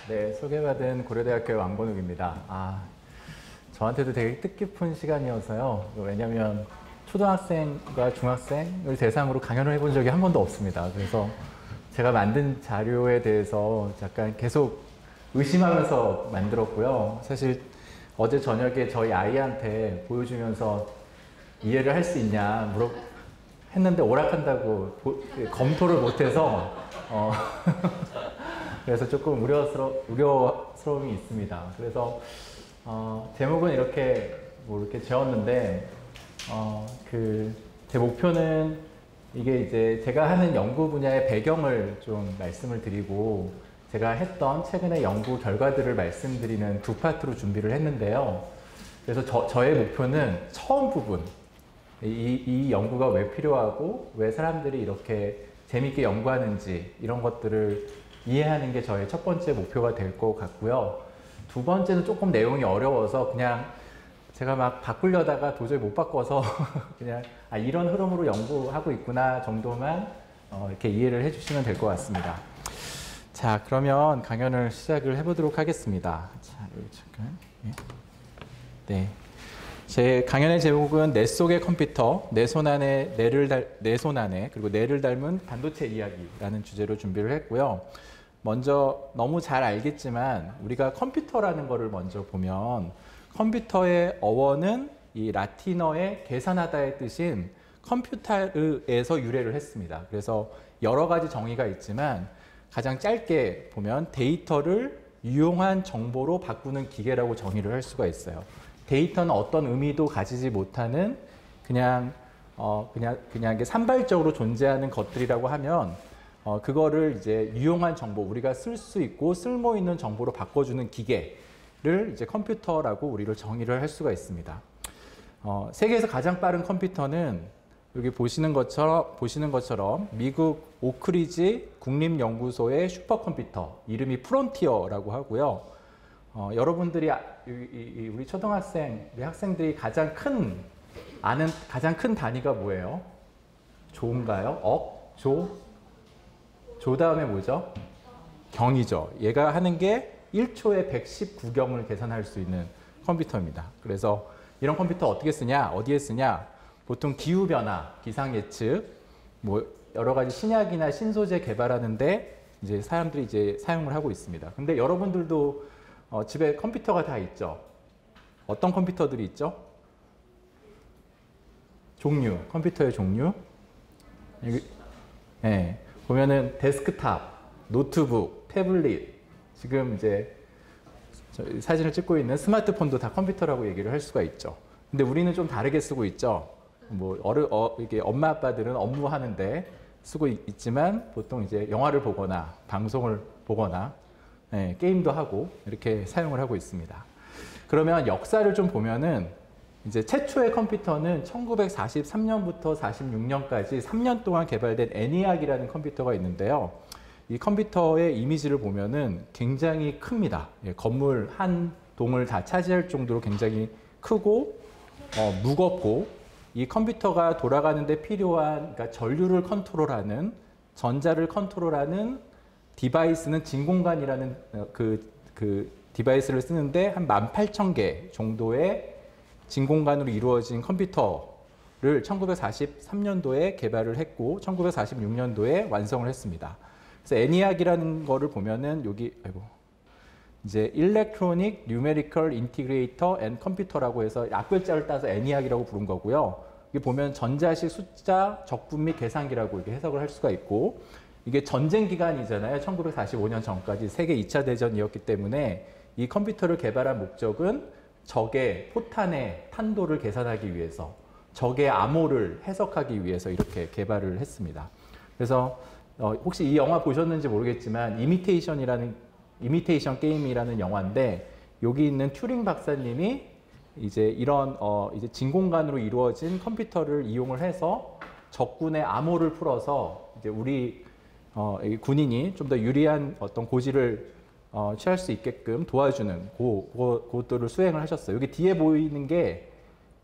네, 소개받은 고려대학교의 왕건욱입니다. 저한테도 되게 뜻깊은 시간이어서요. 왜냐하면 초등학생과 중학생을 대상으로 강연을 해본 적이 한 번도 없습니다. 그래서 제가 만든 자료에 대해서 약간 계속 의심하면서 만들었고요. 사실 어제 저녁에 저희 아이한테 보여주면서 이해를 할 수 있냐 했는데 오락한다고 검토를 못해서 그래서 조금 우려스러움이 있습니다. 그래서 제목은 이렇게 지었는데 제 목표는 이게 이제 제가 하는 연구 분야의 배경을 좀 말씀을 드리고 제가 했던 최근의 연구 결과들을 말씀드리는 두 파트로 준비를 했는데요. 그래서 저의 목표는 처음 부분, 이 연구가 왜 필요하고 왜 사람들이 이렇게 재밌게 연구하는지 이런 것들을 이해하는 게 저의 첫 번째 목표가 될 것 같고요. 두 번째는 조금 내용이 어려워서 그냥 제가 막 바꾸려다가 도저히 못 바꿔서 그냥 이런 흐름으로 연구하고 있구나 정도만 이렇게 이해를 해주시면 될 것 같습니다. 자, 그러면 강연을 시작을 해보도록 하겠습니다. 자, 여기 잠깐. 네. 제 강연의 제목은 내 속의 컴퓨터, 내 손 안에 그리고 뇌를 닮은 반도체 이야기라는 주제로 준비를 했고요. 먼저 너무 잘 알겠지만 우리가 컴퓨터라는 거를 먼저 보면 컴퓨터의 어원은 이 라틴어의 계산하다의 뜻인 컴퓨터에서 유래를 했습니다. 그래서 여러 가지 정의가 있지만 가장 짧게 보면 데이터를 유용한 정보로 바꾸는 기계라고 정의를 할 수가 있어요. 데이터는 어떤 의미도 가지지 못하는 그냥 산발적으로 존재하는 것들이라고 하면 그거를 이제 유용한 정보, 우리가 쓸 수 있고 쓸모 있는 정보로 바꿔주는 기계를 이제 컴퓨터라고 우리를 정의를 할 수가 있습니다. 세계에서 가장 빠른 컴퓨터는 여기 보시는 것처럼 미국 오크리지 국립연구소의 슈퍼컴퓨터, 이름이 프론티어라고 하고요. 여러분들이 우리 우리 학생들이 가장 큰 단위가 뭐예요? 조인가요? 억? 조 다음에 뭐죠? 경이죠. 얘가 하는 게 1초에 119경을 계산할 수 있는 컴퓨터입니다. 그래서 이런 컴퓨터 어떻게 쓰냐? 어디에 쓰냐? 보통 기후변화, 기상예측, 여러 가지 신약이나 신소재 개발하는데 이제 사람들이 이제 사용을 하고 있습니다. 근데 여러분들도 집에 컴퓨터가 다 있죠. 어떤 컴퓨터들이 있죠? 컴퓨터의 종류. 여기, 네, 보면은 데스크탑, 노트북, 태블릿, 지금 이제 사진을 찍고 있는 스마트폰도 다 컴퓨터라고 얘기를 할 수가 있죠. 근데 우리는 좀 다르게 쓰고 있죠. 이게 엄마 아빠들은 업무하는데 쓰고 있지만 보통 이제 영화를 보거나 방송을 보거나 게임도 하고 이렇게 사용을 하고 있습니다. 그러면 역사를 좀 보면은 이제 최초의 컴퓨터는 1943년부터 46년까지 3년 동안 개발된 ENIAC이라는 컴퓨터가 있는데요. 이 컴퓨터의 이미지를 보면은 굉장히 큽니다. 건물 한 동을 다 차지할 정도로 굉장히 크고 무겁고 이 컴퓨터가 돌아가는 데 필요한 그러니까 전류를 컨트롤하는 전자를 컨트롤하는 디바이스는 진공관이라는 그 디바이스를 쓰는데 한 18,000개 정도의 진공관으로 이루어진 컴퓨터를 1943년도에 개발을 했고 1946년도에 완성을 했습니다. 그래서 ENIAC이라는 거를 보면은 여기 이제 Electronic Numerical Integrator and Computer라고 해서 앞글자를 따서 ENIAC이라고 부른 거고요. 이게 보면 전자식 숫자 적분 및 계산기라고 이렇게 해석을 할 수가 있고 이게 전쟁 기간이잖아요. 1945년 전까지 세계 2차 대전이었기 때문에 이 컴퓨터를 개발한 목적은 적의 포탄의 탄도를 계산하기 위해서 적의 암호를 해석하기 위해서 이렇게 개발을 했습니다. 그래서 혹시 이 영화 보셨는지 모르겠지만 이미테이션 게임이라는 영화인데 여기 있는 튜링 박사님이 이제 이런 이제 진공관으로 이루어진 컴퓨터를 이용을 해서 적군의 암호를 풀어서 이제 우리 군인이 좀 더 유리한 어떤 고지를 취할 수 있게끔 도와주는 그것들을 수행을 하셨어요. 여기 뒤에 보이는 게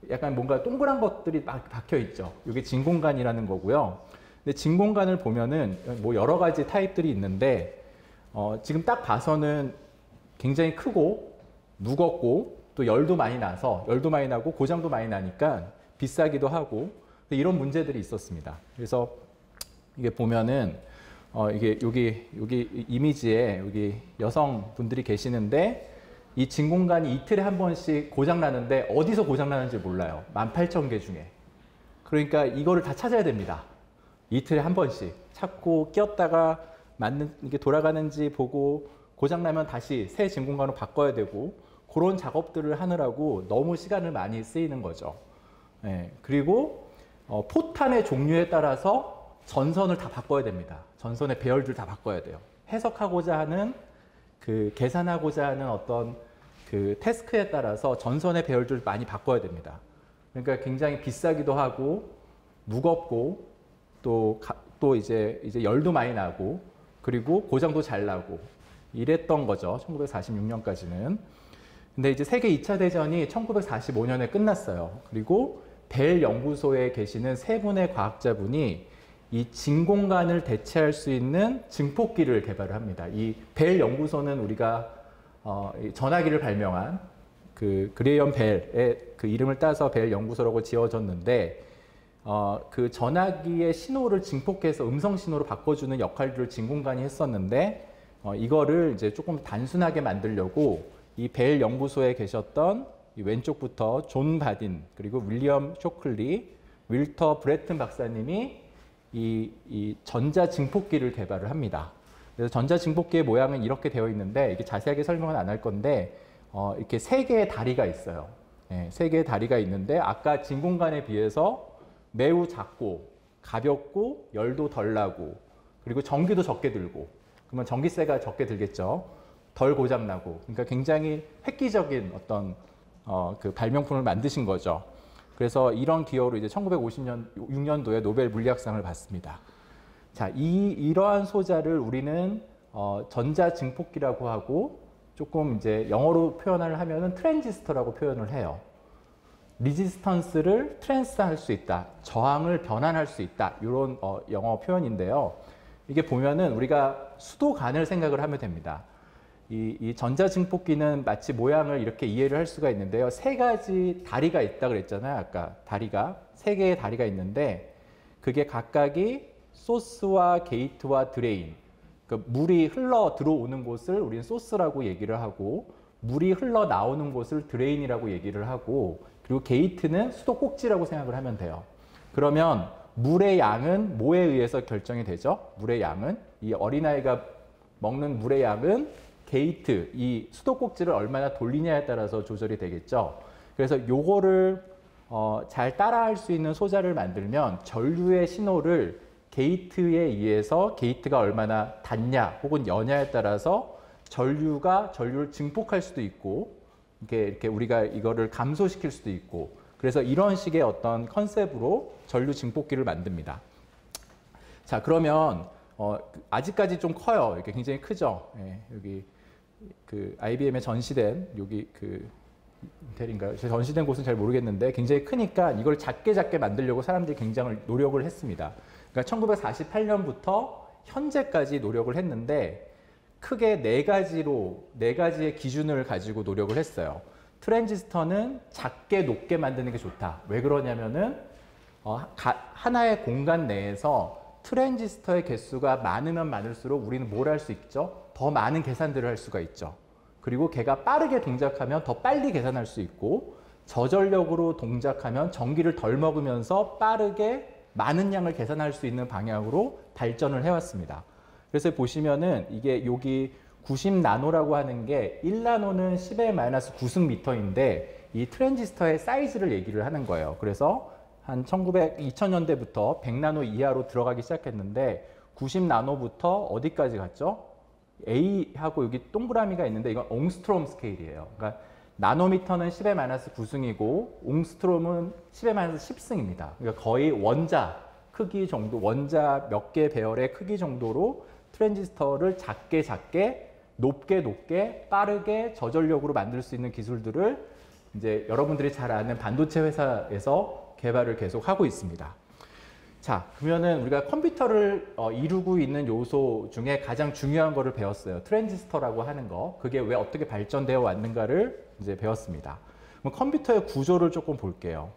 약간 뭔가 동그란 것들이 막 박혀 있죠. 이게 진공관이라는 거고요. 근데 진공관을 보면은 뭐 여러 가지 타입들이 있는데 지금 딱 봐서는 굉장히 크고 무겁고 또 열도 많이 나고 고장도 많이 나니까 비싸기도 하고 이런 문제들이 있었습니다. 그래서 이게 보면은 이게 여기 이미지에 여기 여성분들이 계시는데 이 진공관이 이틀에 한 번씩 고장 나는데 어디서 고장 나는지 몰라요. 18,000개 중에. 그러니까 이거를 다 찾아야 됩니다. 이틀에 한 번씩 찾고 끼웠다가 맞는 이게 돌아가는지 보고 고장 나면 다시 새 진공관으로 바꿔야 되고 그런 작업들을 하느라고 너무 시간을 많이 쓰이는 거죠. 예, 그리고 포탄의 종류에 따라서 전선을 다 바꿔야 됩니다. 전선의 배열들 다 바꿔야 돼요. 해석하고자 하는 계산하고자 하는 어떤 태스크에 따라서 전선의 배열들 많이 바꿔야 됩니다. 그러니까 굉장히 비싸기도 하고 무겁고 또 이제 열도 많이 나고 그리고 고장도 잘 나고 이랬던 거죠. 1946년까지는. 근데 이제 세계 2차 대전이 1945년에 끝났어요. 그리고 벨 연구소에 계시는 세 분의 과학자분이 이 진공관을 대체할 수 있는 증폭기를 개발을 합니다. 이 벨 연구소는 우리가 전화기를 발명한 그레이엄 벨의 이름을 따서 벨 연구소라고 지어졌는데 그 전화기의 신호를 증폭해서 음성 신호로 바꿔주는 역할들을 진공관이 했었는데 이거를 이제 조금 단순하게 만들려고 이 벨 연구소에 계셨던 이 왼쪽부터 존 바딘 그리고 윌리엄 쇼클리, 윌터 브레튼 박사님이 이 전자 증폭기를 개발을 합니다. 그래서 전자 증폭기의 모양은 이렇게 되어 있는데 이게 자세하게 설명은 안 할 건데 이렇게 세 개의 다리가 있어요. 네, 세 개의 다리가 있는데 아까 진공관에 비해서 매우 작고 가볍고 열도 덜 나고 그리고 전기도 적게 들고 그러면 전기세가 적게 들겠죠. 덜 고장 나고 그러니까 굉장히 획기적인 어떤 그 발명품을 만드신 거죠. 그래서 이런 기여로 이제 1956년도에 노벨 물리학상을 받습니다. 자, 이러한 소자를 우리는 전자 증폭기라고 하고 조금 이제 영어로 표현을 하면은 트랜지스터라고 표현을 해요. 리지스턴스를 트랜스할 수 있다. 저항을 변환할 수 있다. 이런 영어 표현인데요. 이게 보면은 우리가 수도관을 생각을 하면 됩니다. 이 전자증폭기는 마치 모양을 이렇게 이해를 할 수가 있는데요. 세 가지 다리가 있다고 그랬잖아요. 아까 다리가 세 개의 다리가 있는데 그게 각각이 소스와 게이트와 드레인 그러니까 물이 흘러 들어오는 곳을 우리는 소스라고 얘기를 하고 물이 흘러 나오는 곳을 드레인이라고 얘기를 하고 그리고 게이트는 수도꼭지라고 생각을 하면 돼요. 그러면 물의 양은 뭐에 의해서 결정이 되죠? 물의 양은 이 어린아이가 먹는 물의 양은 게이트, 이 수도꼭지를 얼마나 돌리냐에 따라서 조절이 되겠죠. 그래서 요거를 잘 따라할 수 있는 소자를 만들면 전류의 신호를 게이트에 의해서 게이트가 얼마나 닿냐 혹은 여냐에 따라서 전류를 증폭할 수도 있고 이렇게 우리가 이거를 감소시킬 수도 있고 그래서 이런 식의 어떤 컨셉으로 전류 증폭기를 만듭니다. 자, 그러면 아직까지 좀 커요. 이렇게 굉장히 크죠. 예, 여기 IBM에 전시된 여기 인텔인가요? 전시된 곳은 잘 모르겠는데 굉장히 크니까 이걸 작게 만들려고 사람들이 굉장히 노력을 했습니다. 그러니까 1948년부터 현재까지 노력을 했는데 크게 네 가지의 기준을 가지고 노력을 했어요. 트랜지스터는 작게 높게 만드는 게 좋다. 왜 그러냐면은 하나의 공간 내에서 트랜지스터의 개수가 많으면 많을수록 우리는 뭘 할 수 있죠? 더 많은 계산들을 할 수가 있죠. 그리고 걔가 빠르게 동작하면 더 빨리 계산할 수 있고 저전력으로 동작하면 전기를 덜 먹으면서 빠르게 많은 양을 계산할 수 있는 방향으로 발전을 해왔습니다. 그래서 보시면은 이게 여기 90나노라고 하는 게 1나노는 10의 마이너스 9승미터인데 이 트랜지스터의 사이즈를 얘기를 하는 거예요. 그래서 한 2000년대부터 100나노 이하로 들어가기 시작했는데 90나노부터 어디까지 갔죠? A하고 여기 동그라미가 있는데 이건 옹스트롬 스케일이에요. 그러니까 나노미터는 10의 마이너스 9승이고 옹스트롬은 10의 마이너스 10승입니다. 그러니까 거의 원자 크기 정도, 원자 몇 개 배열의 크기 정도로 트랜지스터를 작게 높게 빠르게 저전력으로 만들 수 있는 기술들을 이제 여러분들이 잘 아는 반도체 회사에서 개발을 계속 하고 있습니다. 자, 그러면은 우리가 컴퓨터를 이루고 있는 요소 중에 가장 중요한 거를 배웠어요. 트랜지스터라고 하는 거. 그게 왜 어떻게 발전되어 왔는가를 이제 배웠습니다. 그럼 컴퓨터의 구조를 조금 볼게요.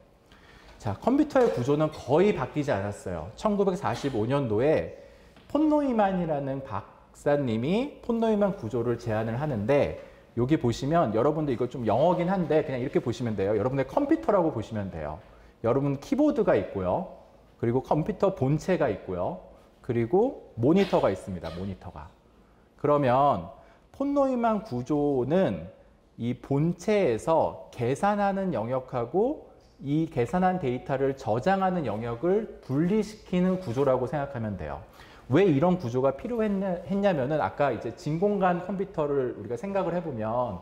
자, 컴퓨터의 구조는 거의 바뀌지 않았어요. 1945년도에 폰 노이만이라는 박사님이 폰 노이만 구조를 제안을 하는데, 여기 보시면 여러분들 이거 좀 영어긴 한데 그냥 이렇게 보시면 돼요. 여러분의 컴퓨터라고 보시면 돼요. 여러분 키보드가 있고요. 그리고 컴퓨터 본체가 있고요. 그리고 모니터가 있습니다. 모니터가. 그러면 폰 노이만 구조는 이 본체에서 계산하는 영역하고 이 계산한 데이터를 저장하는 영역을 분리시키는 구조라고 생각하면 돼요. 왜 이런 구조가 필요했냐면은 아까 이제 진공관 컴퓨터를 우리가 생각을 해보면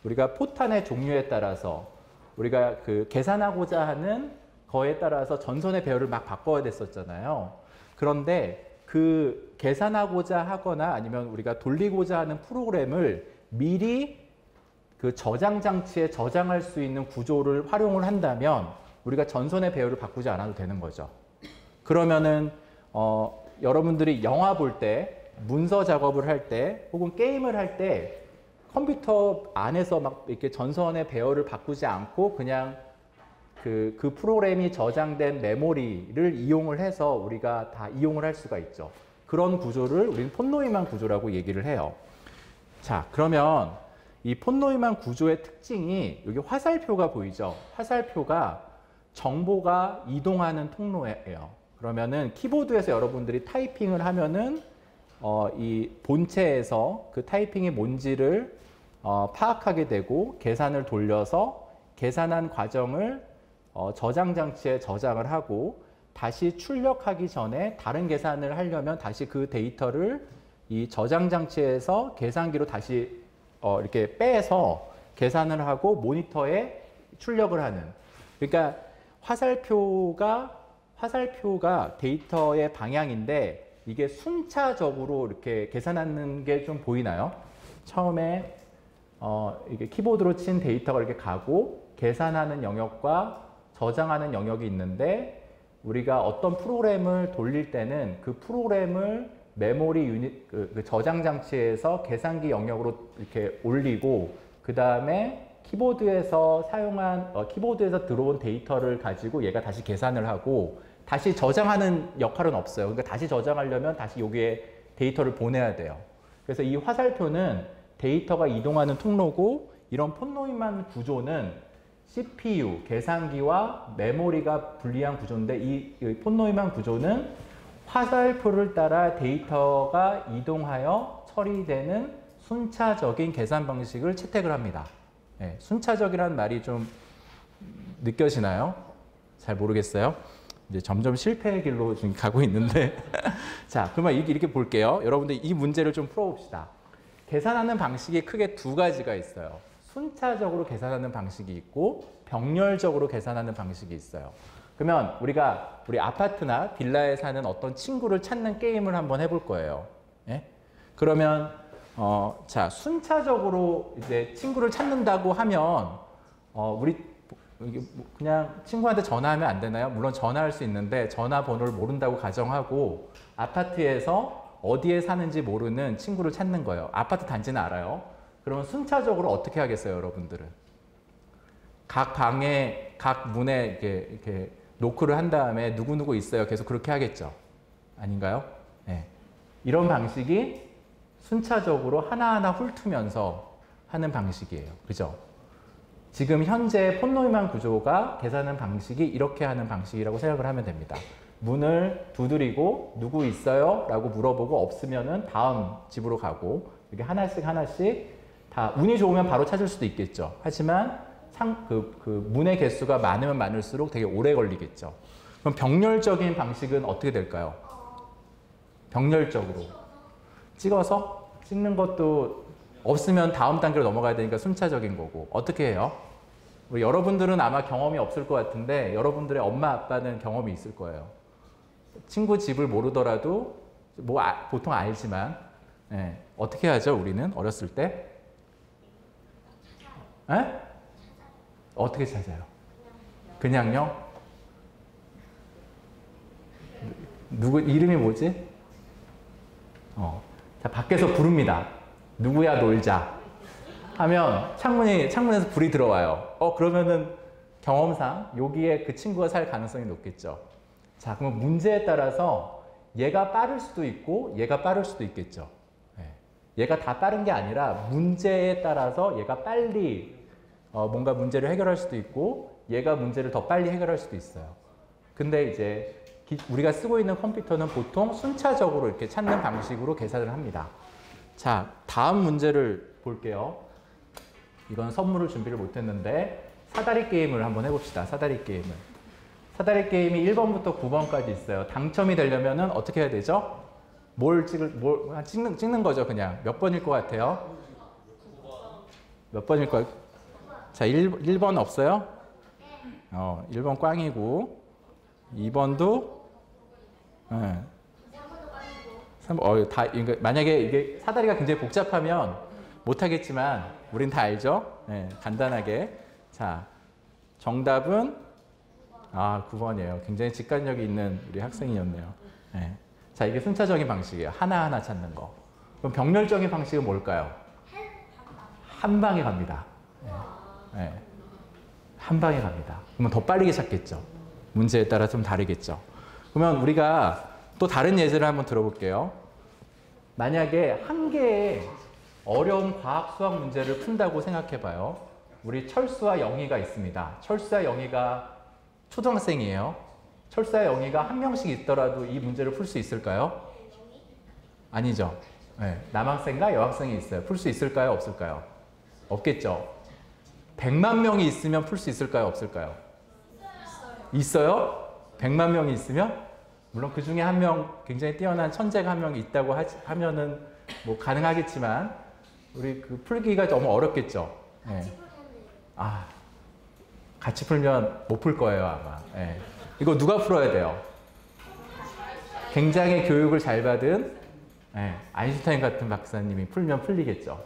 우리가 포탄의 종류에 따라서 우리가 그 계산하고자 하는 거에 따라서 전선의 배열을 막 바꿔야 됐었잖아요. 그런데 그 계산하고자 하거나 아니면 우리가 돌리고자 하는 프로그램을 미리 그 저장 장치에 저장할 수 있는 구조를 활용을 한다면 우리가 전선의 배열을 바꾸지 않아도 되는 거죠. 그러면은 여러분들이 영화 볼 때, 문서 작업을 할 때, 혹은 게임을 할 때 컴퓨터 안에서 막 이렇게 전선의 배열을 바꾸지 않고 그냥 그 프로그램이 저장된 메모리를 이용을 해서 우리가 다 이용을 할 수가 있죠. 그런 구조를 우리는 폰 노이만 구조라고 얘기를 해요. 자, 그러면 이 폰 노이만 구조의 특징이 여기 화살표가 보이죠? 화살표가 정보가 이동하는 통로예요. 그러면은 키보드에서 여러분들이 타이핑을 하면은 이 본체에서 그 타이핑이 뭔지를 파악하게 되고 계산을 돌려서 계산한 과정을 저장 장치에 저장을 하고 다시 출력하기 전에 다른 계산을 하려면 다시 그 데이터를 이 저장 장치에서 계산기로 다시 이렇게 빼서 계산을 하고 모니터에 출력을 하는. 그러니까 화살표가 데이터의 방향인데 이게 순차적으로 이렇게 계산하는 게 좀 보이나요? 처음에 이게 키보드로 친 데이터가 이렇게 가고 계산하는 영역과 저장하는 영역이 있는데 우리가 어떤 프로그램을 돌릴 때는 그 프로그램을 메모리 유닛 그 저장 장치에서 계산기 영역으로 이렇게 올리고 그 다음에 키보드에서 키보드에서 들어온 데이터를 가지고 얘가 다시 계산을 하고 다시 저장하는 역할은 없어요. 그러니까 다시 저장하려면 다시 여기에 데이터를 보내야 돼요. 그래서 이 화살표는 데이터가 이동하는 통로고 이런 폰 노이만 구조는 CPU, 계산기와 메모리가 분리한 구조인데 이 폰 노이만 구조는 화살표를 따라 데이터가 이동하여 처리되는 순차적인 계산 방식을 채택을 합니다. 네, 순차적이라는 말이 좀 느껴지나요? 잘 모르겠어요. 이제 점점 실패의 길로 지금 가고 있는데 자, 그러면 이렇게 볼게요. 여러분들 이 문제를 좀 풀어봅시다. 계산하는 방식이 크게 두 가지가 있어요. 순차적으로 계산하는 방식이 있고 병렬적으로 계산하는 방식이 있어요. 그러면 우리 아파트나 빌라에 사는 어떤 친구를 찾는 게임을 한번 해볼 거예요. 예? 그러면 자, 순차적으로 이제 친구를 찾는다고 하면 우리 그냥 친구한테 전화하면 안 되나요? 물론 전화할 수 있는데 전화번호를 모른다고 가정하고 아파트에서 어디에 사는지 모르는 친구를 찾는 거예요. 아파트 단지는 알아요. 그러면 순차적으로 어떻게 하겠어요, 여러분들은? 각 방에, 각 문에 이렇게 노크를 한 다음에 누구누구 있어요. 계속 그렇게 하겠죠. 아닌가요? 네. 이런 방식이 순차적으로 하나하나 훑으면서 하는 방식이에요. 그죠? 지금 현재 폰 노이만 구조가 계산하는 방식이 이렇게 하는 방식이라고 생각을 하면 됩니다. 문을 두드리고 누구 있어요? 라고 물어보고 없으면은 다음 집으로 가고 이렇게 하나씩 다 운이 좋으면 바로 찾을 수도 있겠죠. 하지만 문의 개수가 많으면 많을수록 되게 오래 걸리겠죠. 그럼 병렬적인 방식은 어떻게 될까요? 병렬적으로 찍어서 찍는 것도 없으면 다음 단계로 넘어가야 되니까 순차적인 거고. 어떻게 해요? 여러분들은 아마 경험이 없을 것 같은데 여러분들의 엄마 아빠는 경험이 있을 거예요. 친구 집을 모르더라도 보통 알지만 예, 어떻게 하죠? 우리는 어렸을 때? 에? 어떻게 찾아요? 그냥요? 누구 이름이 뭐지? 자, 밖에서 부릅니다. 누구야 놀자 하면 창문에서 불이 들어와요. 그러면은 경험상 여기에 그 친구가 살 가능성이 높겠죠. 자, 그럼 문제에 따라서 얘가 빠를 수도 있고 얘가 빠를 수도 있겠죠. 얘가 다 빠른 게 아니라 문제에 따라서 얘가 빨리 뭔가 문제를 해결할 수도 있고 얘가 문제를 더 빨리 해결할 수도 있어요. 근데 이제 우리가 쓰고 있는 컴퓨터는 보통 순차적으로 이렇게 찾는 방식으로 계산을 합니다. 자, 다음 문제를 볼게요. 이건 선물을 준비를 못했는데 사다리 게임을 한번 해봅시다. 사다리 게임을. 사다리 게임이 1번부터 9번까지 있어요. 당첨이 되려면은 어떻게 해야 되죠? 찍는 거죠, 그냥. 몇 번일 것 같아요? 몇 번일 것 같아요? 자, 1번 없어요? 1번 꽝이고, 2번도, 네. 만약에 이게 사다리가 굉장히 복잡하면 못하겠지만, 우린 다 알죠? 네, 간단하게. 자, 정답은, 9번이에요. 굉장히 직관력이 있는 우리 학생이었네요. 네. 자, 이게 순차적인 방식이에요. 하나하나 찾는 거. 그럼 병렬적인 방식은 뭘까요? 한 방에 갑니다. 네. 한 방에 갑니다. 그러면 더 빠르게 찾겠죠. 문제에 따라 좀 다르겠죠. 그러면 우리가 또 다른 예제를 한번 들어볼게요. 만약에 한 개의 어려운 과학 수학 문제를 푼다고 생각해 봐요. 우리 철수와 영희가 있습니다. 철수와 영희가 초등학생이에요. 철수와 영희가 한 명씩 있더라도 이 문제를 풀 수 있을까요? 아니죠. 네. 남학생과 여학생이 있어요. 풀 수 있을까요? 없을까요? 없겠죠. 100만 명이 있으면 풀 수 있을까요? 없을까요? 있어요? 100만 명이 있으면? 물론 그 중에 한 명 굉장히 뛰어난 천재가 한 명 있다고 하면은 뭐 가능하겠지만 우리 그 풀기가 너무 어렵겠죠. 네. 같이 풀면 못 풀 거예요, 아마. 네. 이거 누가 풀어야 돼요? 굉장히 교육을 잘 받은 아인슈타인 같은 박사님이 풀면 풀리겠죠.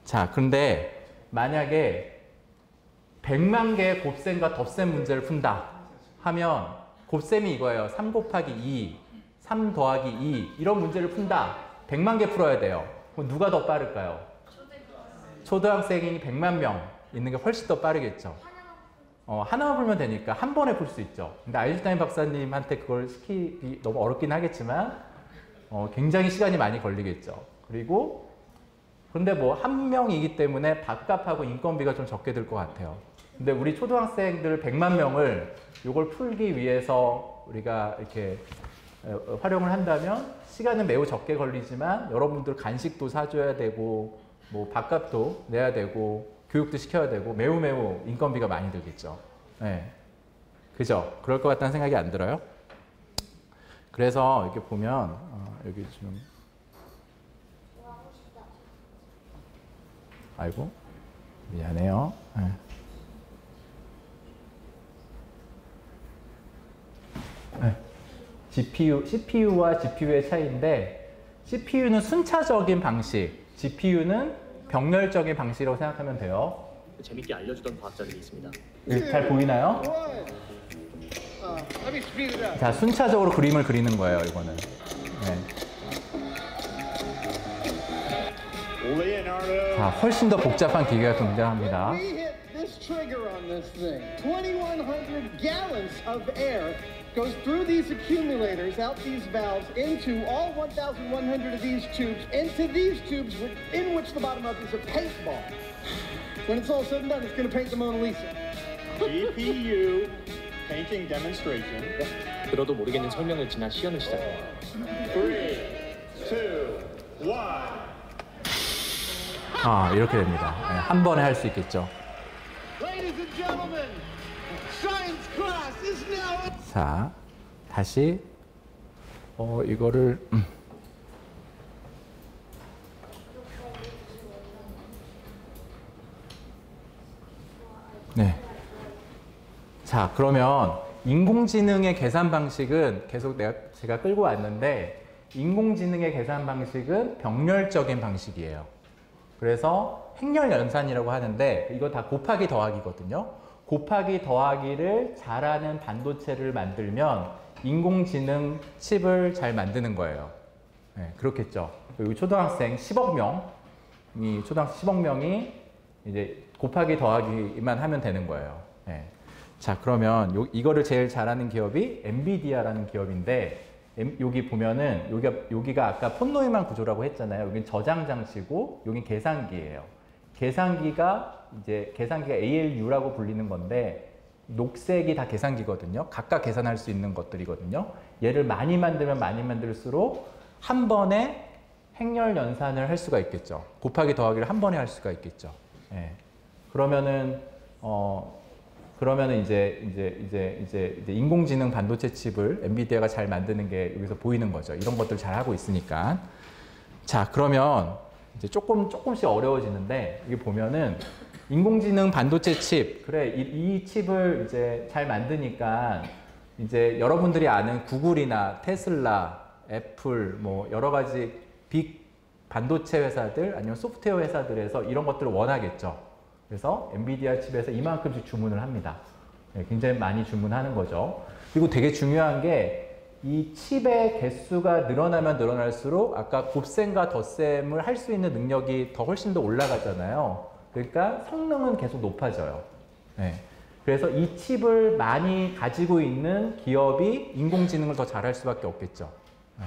자, 그런데 만약에 100만 개의 곱셈과 덧셈 문제를 푼다 하면 곱셈이 이거예요. 3 곱하기 2, 3 더하기 2 이런 문제를 푼다. 100만 개 풀어야 돼요. 그럼 누가 더 빠를까요? 초등학생이 100만 명 있는 게 훨씬 더 빠르겠죠. 하나만 풀면 되니까 한 번에 풀 수 있죠. 근데 아인슈타인 박사님한테 그걸 시키기 너무 어렵긴 하겠지만 굉장히 시간이 많이 걸리겠죠. 그리고 그런데 뭐 한 명이기 때문에 밥값하고 인건비가 좀 적게 들 것 같아요. 근데 우리 초등학생들 100만 명을 이걸 풀기 위해서 우리가 이렇게 활용을 한다면 시간은 매우 적게 걸리지만 여러분들 간식도 사줘야 되고 뭐 밥값도 내야 되고 교육도 시켜야 되고 매우 인건비가 많이 들겠죠. 네. 그죠? 그럴 것 같다는 생각이 안 들어요? 그래서 이렇게 보면 여기 좀 아이고 미안해요. 네. 네. CPU와 GPU의 차이인데 CPU는 순차적인 방식, GPU는 병렬적인 방식이라고 생각하면 돼요. 재밌게 알려주던 과학자들이 있습니다. 잘 보이나요? 자, 순차적으로 그림을 그리는 거예요, 이거는. 네. 자, 훨씬 더 복잡한 기계가 등장합니다. Goes through these accumulators, out these valves, into all 1,100 of these tubes, into these tubes in which the bottom of is a paintball. When it's all said and done, it's going to paint the Mona Lisa. GPU painting demonstration. 들어도 모르겠는 설명을 지나 시연을 시작합니다. 3, 2, 1. 이렇게 됩니다. 네, 한 번에 할 수 있겠죠. Ladies and gentlemen, science class is now. 자, 다시 이거를 네. 자, 그러면 인공지능의 계산 방식은 계속 제가 끌고 왔는데 인공지능의 계산 방식은 병렬적인 방식이에요. 그래서 행렬 연산이라고 하는데 이거 다 곱하기 더하기거든요. 곱하기 더하기를 잘하는 반도체를 만들면 인공지능 칩을 잘 만드는 거예요. 네, 그렇겠죠. 여기 초등학생 10억 명이 초등학생 10억 명이 이제 곱하기 더하기만 하면 되는 거예요. 네. 자, 그러면 이거를 제일 잘하는 기업이 엔비디아라는 기업인데 여기 보면은 여기가 아까 폰 노이만 구조라고 했잖아요. 여긴 저장 장치고 여긴 계산기예요. 계산기가 ALU라고 불리는 건데 녹색이 다 계산기거든요. 각각 계산할 수 있는 것들이거든요. 얘를 많이 만들면 많이 만들수록 한 번에 행렬 연산을 할 수가 있겠죠. 곱하기 더하기를 한 번에 할 수가 있겠죠. 예. 그러면은 이제 인공지능 반도체 칩을 엔비디아가 잘 만드는 게 여기서 보이는 거죠. 이런 것들 잘 하고 있으니까. 자, 그러면 이제 조금씩 어려워지는데 여기 보면은 인공지능 반도체 칩, 그래 이 칩을 이제 잘 만드니까 이제 여러분들이 아는 구글이나 테슬라, 애플 뭐 여러 가지 빅 반도체 회사들 아니면 소프트웨어 회사들에서 이런 것들을 원하겠죠. 그래서 엔비디아 칩에서 이만큼씩 주문을 합니다. 네, 굉장히 많이 주문하는 거죠. 그리고 되게 중요한 게 이 칩의 개수가 늘어나면 늘어날수록 아까 곱셈과 덧셈을 할 수 있는 능력이 훨씬 더 올라가잖아요. 그러니까 성능은 계속 높아져요. 네. 그래서 이 칩을 많이 가지고 있는 기업이 인공지능을 더 잘할 수밖에 없겠죠. 네.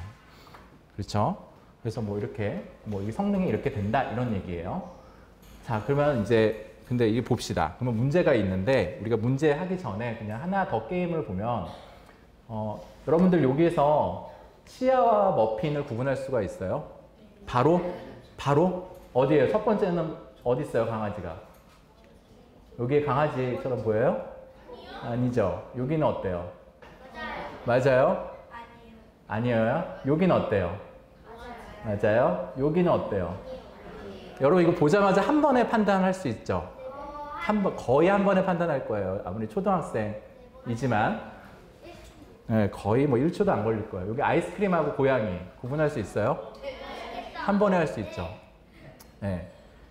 그렇죠? 그래서 뭐 이렇게 이 성능이 이렇게 된다 이런 얘기예요. 자, 그러면 이제 근데 이게 봅시다. 그러면 문제가 있는데 우리가 문제 하기 전에 그냥 하나 더 게임을 보면 여러분들 여기에서 치아와 머핀을 구분할 수가 있어요? 바로 어디에요? 첫 번째는 어디 있어요? 강아지가 여기에 강아지처럼 보여요? 아니죠. 여기는 어때요? 맞아요? 아니에요? 여기는 어때요? 맞아요? 여기는 어때요? 여러분 이거 보자마자 한 번에 판단할 수 있죠? 거의 한 번에 판단할 거예요. 아무리 초등학생이지만 네, 거의 뭐 1초도 안 걸릴 거예요. 여기 아이스크림하고 고양이 구분할 수 있어요? 한 번에 할 수 있죠. 네.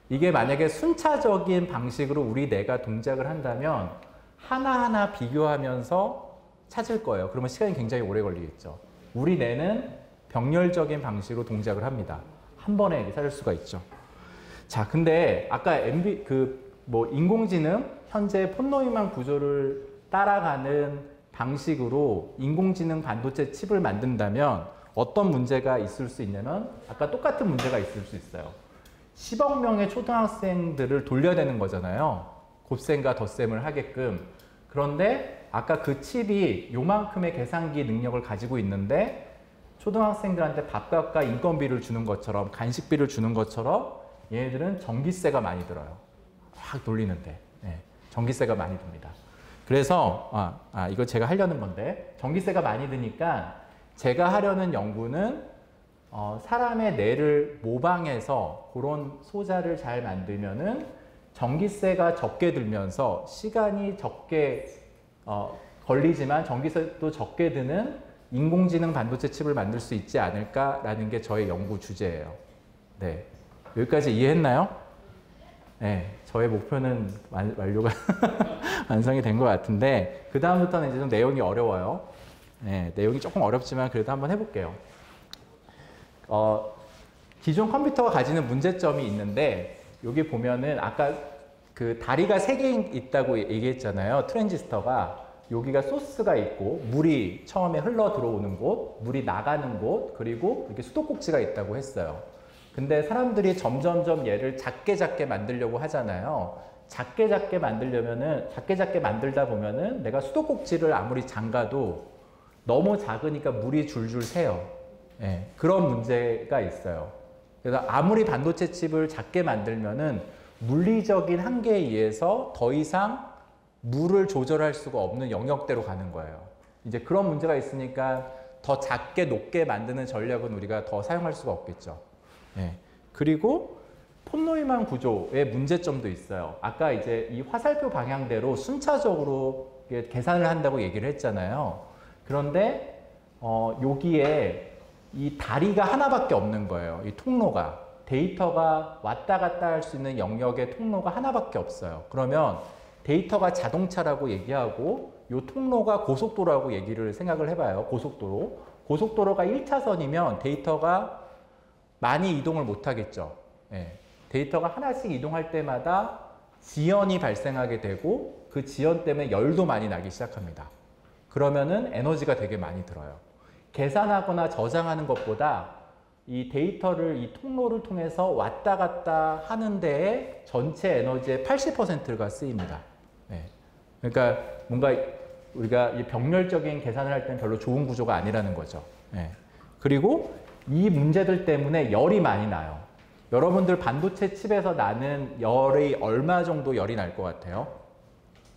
이게 만약에 순차적인 방식으로 우리 뇌가 동작을 한다면 하나하나 비교하면서 찾을 거예요. 그러면 시간이 굉장히 오래 걸리겠죠. 우리 뇌는 병렬적인 방식으로 동작을 합니다. 한 번에 찾을 수가 있죠. 자, 근데 아까 인공지능 현재 폰 노이만 구조를 따라가는 방식으로 인공지능 반도체 칩을 만든다면 어떤 문제가 있을 수 있냐면 아까 똑같은 문제가 있을 수 있어요. 10억 명의 초등학생들을 돌려야 되는 거잖아요. 곱셈과 덧셈을 하게끔. 그런데 아까 그 칩이 요만큼의 계산기 능력을 가지고 있는데 초등학생들한테 밥값과 인건비를 주는 것처럼 간식비를 주는 것처럼 얘네들은 전기세가 많이 들어요. 확 돌리는데. 네, 전기세가 많이 듭니다. 그래서 이거 제가 하려는 건데 전기세가 많이 드니까 제가 하려는 연구는 사람의 뇌를 모방해서 그런 소자를 잘 만들면은 전기세가 적게 들면서 시간이 적게 걸리지만 전기세도 적게 드는 인공지능 반도체 칩을 만들 수 있지 않을까라는 게 저의 연구 주제예요. 네, 여기까지 이해했나요? 네, 저의 목표는 완료가 완성이 된 것 같은데 그 다음부터는 이제 좀 내용이 어려워요. 네, 내용이 조금 어렵지만 그래도 한번 해볼게요. 기존 컴퓨터가 가지는 문제점이 있는데 여기 보면은 아까 그 다리가 3개 있다고 얘기했잖아요. 트랜지스터가 여기가 소스가 있고 물이 처음에 흘러 들어오는 곳, 물이 나가는 곳, 그리고 이렇게 수도꼭지가 있다고 했어요. 근데 사람들이 점점점 얘를 작게 만들려고 하잖아요. 작게 만들다 보면은 내가 수도꼭지를 아무리 잠가도 너무 작으니까 물이 줄줄 새요. 네, 그런 문제가 있어요. 그래서 아무리 반도체 칩을 작게 만들면은 물리적인 한계에 의해서 더 이상 물을 조절할 수가 없는 영역대로 가는 거예요. 이제 그런 문제가 있으니까 더 작게 높게 만드는 전략은 우리가 더 사용할 수가 없겠죠. 네. 그리고 폰 노이만 구조의 문제점도 있어요. 아까 이제 이 화살표 방향대로 순차적으로 계산을 한다고 얘기를 했잖아요. 그런데 여기에 이 다리가 하나밖에 없는 거예요. 이 통로가. 데이터가 왔다 갔다 할 수 있는 영역의 통로가 하나밖에 없어요. 그러면 데이터가 자동차라고 얘기하고 이 통로가 고속도로라고 얘기를 생각을 해봐요. 고속도로. 고속도로가 1차선이면 데이터가 많이 이동을 못 하겠죠. 예. 데이터가 하나씩 이동할 때마다 지연이 발생하게 되고 그 지연 때문에 열도 많이 나기 시작합니다. 그러면은 에너지가 되게 많이 들어요. 계산하거나 저장하는 것보다 이 데이터를 이 통로를 통해서 왔다 갔다 하는 데에 전체 에너지의 80%가 쓰입니다. 네. 그러니까 뭔가 우리가 이 병렬적인 계산을 할 때는 별로 좋은 구조가 아니라는 거죠. 네. 그리고 이 문제들 때문에 열이 많이 나요. 여러분들 반도체 칩에서 나는 열이 얼마 정도 열이 날 것 같아요?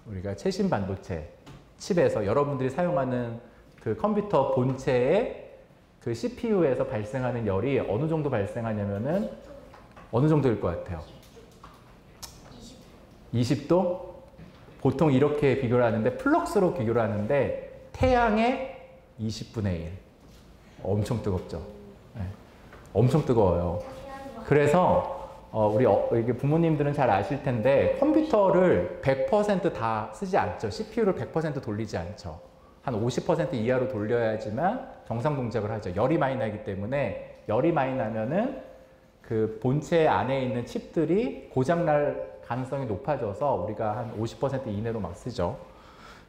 우리가 최신 반도체 칩에서 여러분들이 사용하는 그 컴퓨터 본체의 그 CPU에서 발생하는 열이 어느 정도 발생하냐면은 어느 정도일 것 같아요? 20도? 보통 이렇게 비교를 하는데 플럭스로 비교를 하는데 태양의 20분의 1. 엄청 뜨겁죠. 네. 엄청 뜨거워요. 그래서 우리 이게 부모님들은 잘 아실 텐데 컴퓨터를 100% 다 쓰지 않죠. CPU를 100% 돌리지 않죠. 한 50% 이하로 돌려야지만 정상 동작을 하죠. 열이 많이 나기 때문에 열이 많이 나면은 그 본체 안에 있는 칩들이 고장날 가능성이 높아져서 우리가 한 50% 이내로 막 쓰죠.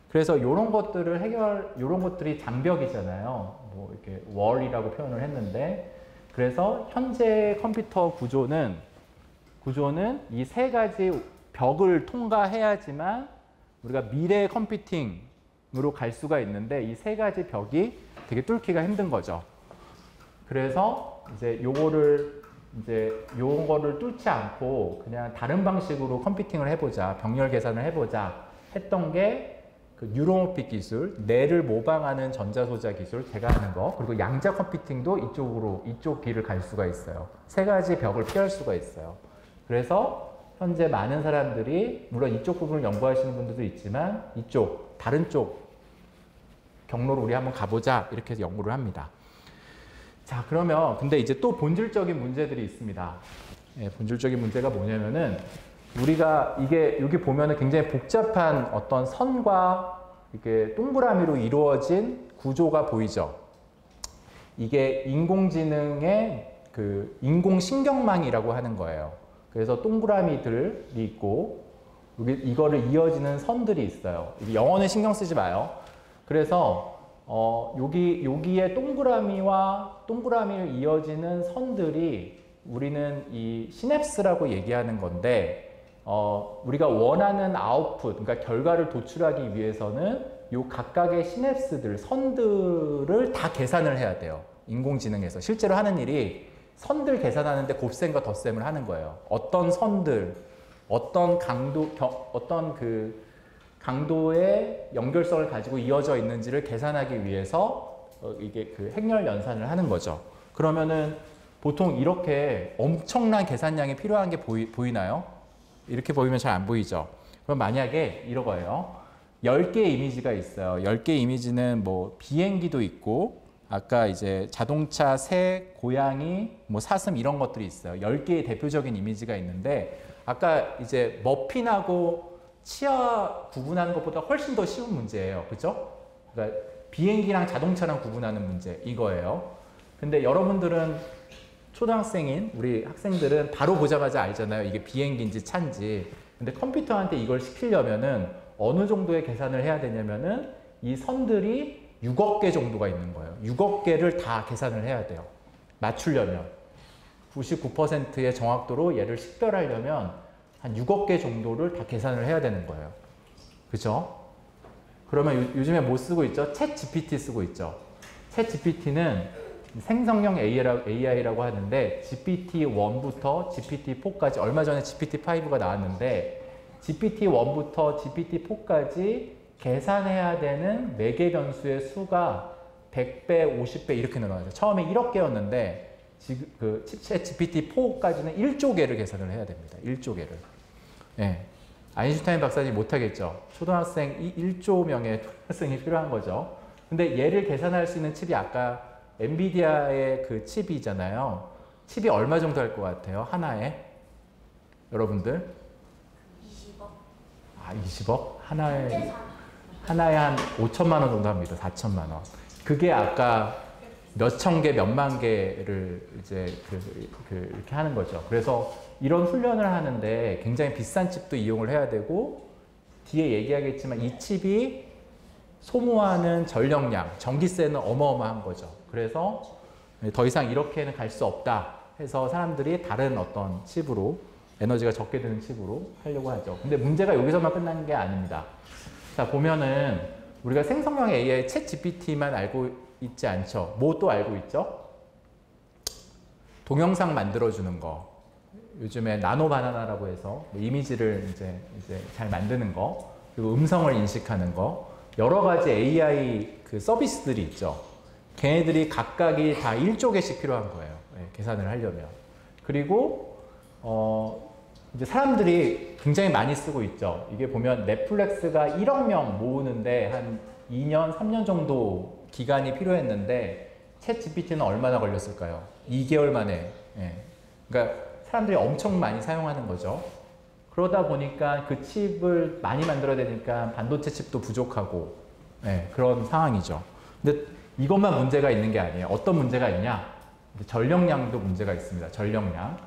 그래서 이런 것들을 이런 것들이 장벽이잖아요. 뭐 이렇게 월이라고 표현을 했는데, 그래서 현재 컴퓨터 구조는 이 세 가지 벽을 통과해야지만 우리가 미래 컴퓨팅으로 갈 수가 있는데 이 세 가지 벽이 되게 뚫기가 힘든 거죠. 그래서 이제 요거를 뚫지 않고 그냥 다른 방식으로 컴퓨팅을 해보자, 병렬 계산을 해보자 했던 게 그 뉴로모픽 기술, 뇌를 모방하는 전자소자 기술, 제가 하는 거, 그리고 양자 컴퓨팅도 이쪽 길을 갈 수가 있어요. 세 가지 벽을 피할 수가 있어요. 그래서 현재 많은 사람들이 물론 이쪽 부분을 연구하시는 분들도 있지만 다른 쪽 경로로 우리 한번 가보자 이렇게 해서 연구를 합니다. 자, 그러면 근데 이제 또 본질적인 문제들이 있습니다. 예, 본질적인 문제가 뭐냐면은 우리가 여기 보면은 굉장히 복잡한 어떤 선과 이게 동그라미로 이루어진 구조가 보이죠. 이게 인공지능의 그 인공신경망이라고 하는 거예요. 그래서 동그라미들이 있고 이거를 이어지는 선들이 있어요. 영어는 신경 쓰지 마요. 그래서 여기에 동그라미를 이어지는 선들이 우리는 이 시냅스라고 얘기하는 건데, 우리가 원하는 아웃풋, 그러니까 결과를 도출하기 위해서는 요 각각의 시냅스들, 선들을 다 계산을 해야 돼요. 인공지능에서. 실제로 하는 일이 선들 계산하는데 곱셈과 덧셈을 하는 거예요. 어떤 선들, 어떤 그 강도의 연결성을 가지고 이어져 있는지를 계산하기 위해서 이게 그 행렬 연산을 하는 거죠. 그러면은 보통 이렇게 엄청난 계산량이 필요한 게 보이나요? 이렇게 보이면 잘 안 보이죠. 그럼 만약에 이거예요. 10개의 이미지가 있어요. 10개의 이미지는 뭐 비행기도 있고, 아까 이제 자동차, 새, 고양이, 뭐 사슴 이런 것들이 있어요. 10개의 대표적인 이미지가 있는데, 아까 이제 머핀하고 치아 구분하는 것보다 훨씬 더 쉬운 문제예요. 그죠? 그러니까 비행기랑 자동차랑 구분하는 문제, 이거예요. 근데 여러분들은 초등학생인 우리 학생들은 바로 보자마자 알잖아요. 이게 비행기인지 차인지. 근데 컴퓨터한테 이걸 시키려면은 어느 정도의 계산을 해야 되냐면은 이 선들이 6억 개 정도가 있는 거예요. 6억 개를 다 계산을 해야 돼요. 맞추려면. 99%의 정확도로 얘를 식별하려면 한 6억 개 정도를 다 계산을 해야 되는 거예요. 그죠? 그러면 요즘에 뭐 쓰고 있죠? 챗 GPT 쓰고 있죠. 챗 GPT는 생성형 AI라고 하는데 GPT-1부터 GPT-4까지, 얼마 전에 GPT-5가 나왔는데 GPT-1부터 GPT-4까지 계산해야 되는 매개 변수의 수가 100배, 50배 이렇게 늘어나죠. 처음에 1억 개였는데 지금 그 챗 GPT-4까지는 1조 개를 계산을 해야 됩니다. 1조 개를. 예. 아인슈타인 박사님 못하겠죠. 초등학생 1조 명의 초등학생이 필요한 거죠. 근데 얘를 계산할 수 있는 칩이 아까 엔비디아의 그 칩이잖아요. 칩이 얼마 정도 할 것 같아요? 하나에? 여러분들? 20억. 아, 20억? 하나에 한 5천만 원 정도 합니다. 4천만 원. 그게 아까 몇천 개, 몇만 개를 이제 이렇게 하는 거죠. 그래서 이런 훈련을 하는데 굉장히 비싼 칩도 이용을 해야 되고, 뒤에 얘기하겠지만 이 칩이 소모하는 전력량, 전기세는 어마어마한 거죠. 그래서 더 이상 이렇게는 갈 수 없다 해서 사람들이 다른 어떤 칩으로, 에너지가 적게 드는 칩으로 하려고 하죠. 근데 문제가 여기서만 끝나는 게 아닙니다. 자, 보면은 우리가 생성형 AI 챗 GPT만 알고 있지 않죠. 뭐 또 알고 있죠? 동영상 만들어주는 거. 요즘에 나노 바나나라고 해서 이미지를 이제 잘 만드는 거, 그리고 음성을 인식하는 거, 여러 가지 AI 그 서비스들이 있죠. 걔네들이 각각이 다 1조 개씩 필요한 거예요. 네, 계산을 하려면. 그리고 이제 사람들이 굉장히 많이 쓰고 있죠. 이게 보면 넷플릭스가 1억 명 모으는데 한 2년, 3년 정도 기간이 필요했는데 챗 GPT는 얼마나 걸렸을까요? 2개월 만에. 예. 그러니까 사람들이 엄청 많이 사용하는 거죠. 그러다 보니까 그 칩을 많이 만들어야 되니까 반도체 칩도 부족하고, 예, 그런 상황이죠. 근데 이것만 문제가 있는 게 아니에요. 어떤 문제가 있냐? 전력량도 문제가 있습니다. 전력량.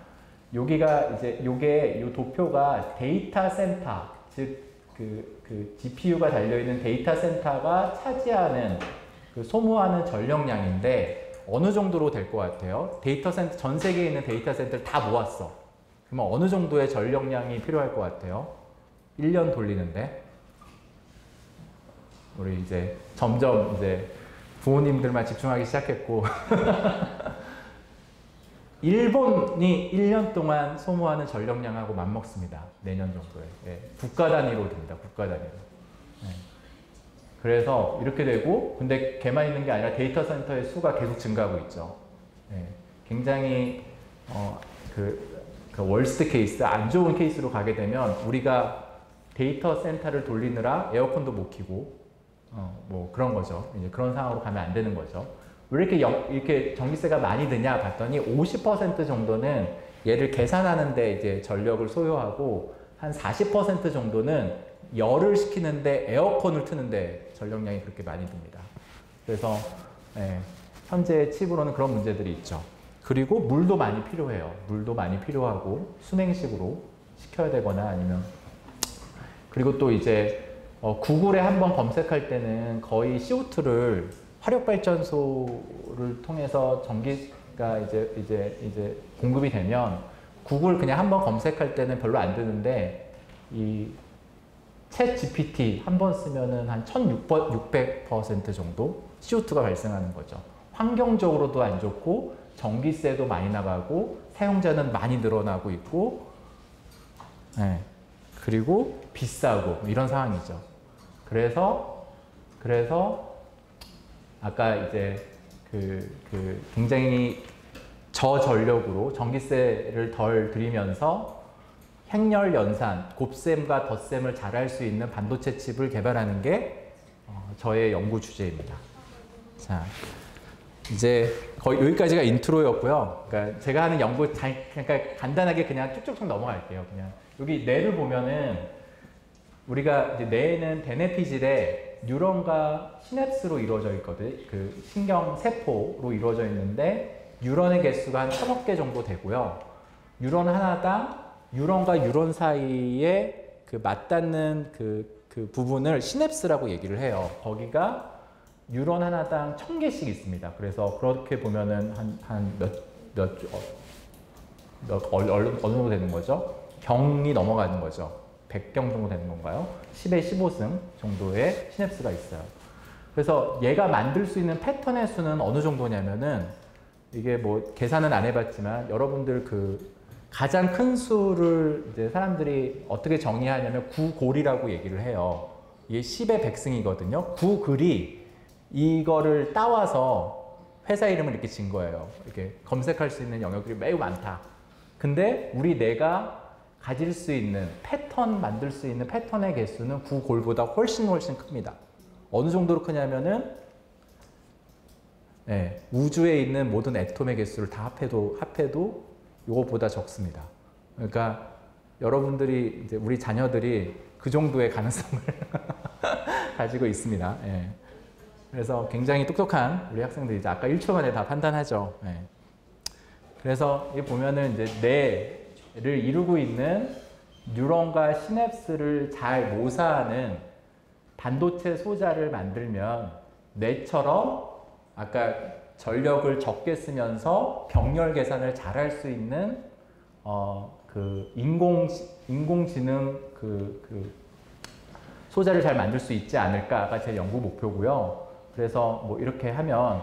여기가 이제 요게 요 도표가 데이터 센터, 즉 그 GPU가 달려있는 데이터 센터가 차지하는 그 소모하는 전력량인데 어느 정도로 될 것 같아요? 데이터 센터, 전 세계에 있는 데이터 센터를 다 모았어. 그러면 어느 정도의 전력량이 필요할 것 같아요? 1년 돌리는데. 우리 이제 점점 이제 부모님들만 집중하기 시작했고 일본이 1년 동안 소모하는 전력량하고 맞먹습니다. 내년 정도에. 예, 국가 단위로 됩니다. 국가 단위로. 예. 그래서 이렇게 되고, 근데 걔만 있는 게 아니라 데이터 센터의 수가 계속 증가하고 있죠. 예, 굉장히 그 월스트 케이스, 안 좋은 케이스로 가게 되면 우리가 데이터 센터를 돌리느라 에어컨도 못 켜고 뭐 그런 거죠. 이제 그런 상황으로 가면 안 되는 거죠. 왜 이렇게 전기세가 많이 드냐 봤더니 50% 정도는 얘를 계산하는데 이제 전력을 소요하고 한 40% 정도는 열을 식히는데 에어컨을 트는데 전력량이 그렇게 많이 듭니다. 그래서 예, 현재 칩으로는 그런 문제들이 있죠. 그리고 물도 많이 필요해요. 물도 많이 필요하고 수냉식으로 식혀야 되거나 아니면, 그리고 또 이제 구글에 한번 검색할 때는 거의 CO2를 화력발전소를 통해서 전기가 이제 공급이 되면 구글 그냥 한번 검색할 때는 별로 안 뜨는데 이 챗 GPT 한 번 쓰면은 한 1600% 정도 CO2가 발생하는 거죠. 환경적으로도 안 좋고 전기세도 많이 나가고 사용자는 많이 늘어나고 있고, 네. 그리고 비싸고 이런 상황이죠. 그래서 아까 이제 굉장히 저전력으로 전기세를 덜 들이면서 행렬 연산, 곱셈과 덧셈을 잘할 수 있는 반도체 칩을 개발하는 게 저의 연구 주제입니다. 자, 이제 거의 여기까지가 인트로였고요. 그러니까 제가 하는 연구 그러니까 간단하게 그냥 쭉쭉쭉 넘어갈게요. 그냥 여기 뇌를 보면은 우리가 이제 뇌는 대뇌피질에 뉴런과 시냅스로 이루어져 있거든. 그 신경 세포로 이루어져 있는데 뉴런의 개수가 한 1000억 개 정도 되고요. 뉴런 하나당 뉴런과 뉴런 사이에 그 맞닿는 그 부분을 시냅스라고 얘기를 해요. 거기가 뉴런 하나당 1000개씩 있습니다. 그래서 그렇게 보면은 어느 정도 되는 거죠? 경이 넘어가는 거죠. 100경 정도 되는 건가요? 10의 15승 정도의 시냅스가 있어요. 그래서 얘가 만들 수 있는 패턴의 수는 어느 정도냐면은, 이게 뭐 계산은 안 해봤지만 여러분들 그 가장 큰 수를 이제 사람들이 어떻게 정의하냐면 구골이라고 얘기를 해요. 이게 10의 100승이거든요. 구글이 이거를 따와서 회사 이름을 이렇게 진 거예요. 이렇게 검색할 수 있는 영역들이 매우 많다. 근데 우리 뇌가 가질 수 있는 패턴, 만들 수 있는 패턴의 개수는 구골보다 훨씬 큽니다. 어느 정도로 크냐면은 예, 우주에 있는 모든 애톰의 개수를 다 합해도 이거보다 적습니다. 그러니까 여러분들이 이제 우리 자녀들이 그 정도의 가능성을 가지고 있습니다. 예. 그래서 굉장히 똑똑한 우리 학생들이 이제 아까 1초 만에 다 판단하죠. 예. 그래서 이 보면은 이제 뇌를 이루고 있는 뉴런과 시냅스를 잘 모사하는 반도체 소자를 만들면 뇌처럼 아까 전력을 적게 쓰면서 병렬 계산을 잘 할 수 있는 그 인공지능 그 소자를 잘 만들 수 있지 않을까가 제 연구 목표고요. 그래서 뭐 이렇게 하면